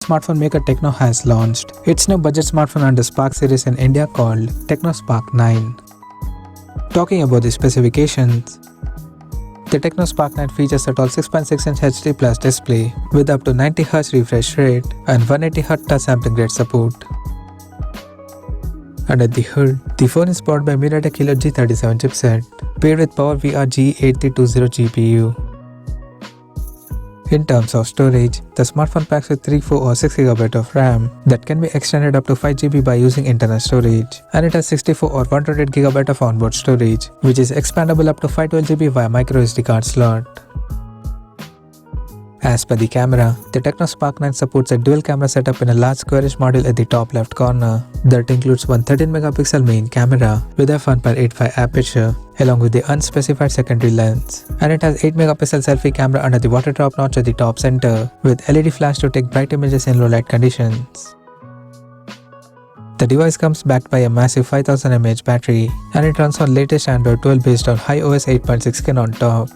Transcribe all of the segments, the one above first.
smartphone maker Tecno has launched its new budget smartphone under Spark series in India called Tecno Spark 9. Talking about the specifications, the Tecno Spark 9 features a tall 6.6-inch HD Plus display with up to 90Hz refresh rate and 180Hz touch sampling rate support. Under the hood, the phone is powered by MediaTek Helio G37 chipset paired with PowerVR G8320 GPU. In terms of storage, the smartphone packs with 3, 4 or 6GB of RAM that can be extended up to 5GB by using internal storage, and it has 64 or 128GB of onboard storage, which is expandable up to 512GB via microSD card slot. As per the camera, the Tecno Spark 9 supports a dual camera setup in a large squarish module at the top left corner that includes one 13MP main camera with a f1.85 aperture along with the unspecified secondary lens, and it has 8MP selfie camera under the water drop notch at the top center with LED flash to take bright images in low light conditions. The device comes backed by a massive 5000 mAh battery, and it runs on latest Android 12 based on iOS 8.6 skin on top.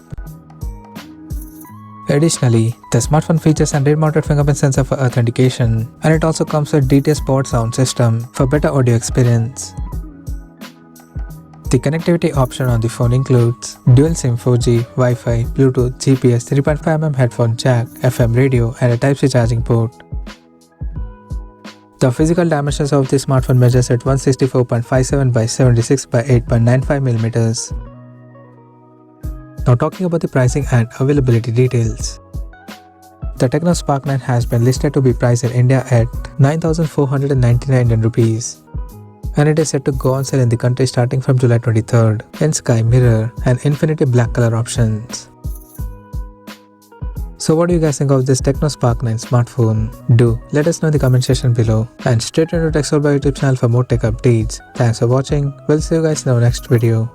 Additionally, the smartphone features an rear-mounted fingerprint sensor for authentication, and it also comes with DTS powered sound system for better audio experience. The connectivity option on the phone includes dual SIM 4G, Wi-Fi, Bluetooth, GPS, 3.5mm headphone jack, FM radio, and a Type-C charging port. The physical dimensions of the smartphone measures at 164.57 by 76 by 8.95mm. Now talking about the pricing and availability details. The Tecno Spark 9 has been listed to be priced in India at 9,499 Indian rupees, and it is set to go on sale in the country starting from July 23rd in Sky Mirror and Infinity Black color options. So what do you guys think of this Tecno Spark 9 smartphone? Do let us know in the comment section below, and stay tuned to TechSolve YouTube channel for more tech updates. Thanks for watching. We'll see you guys in our next video.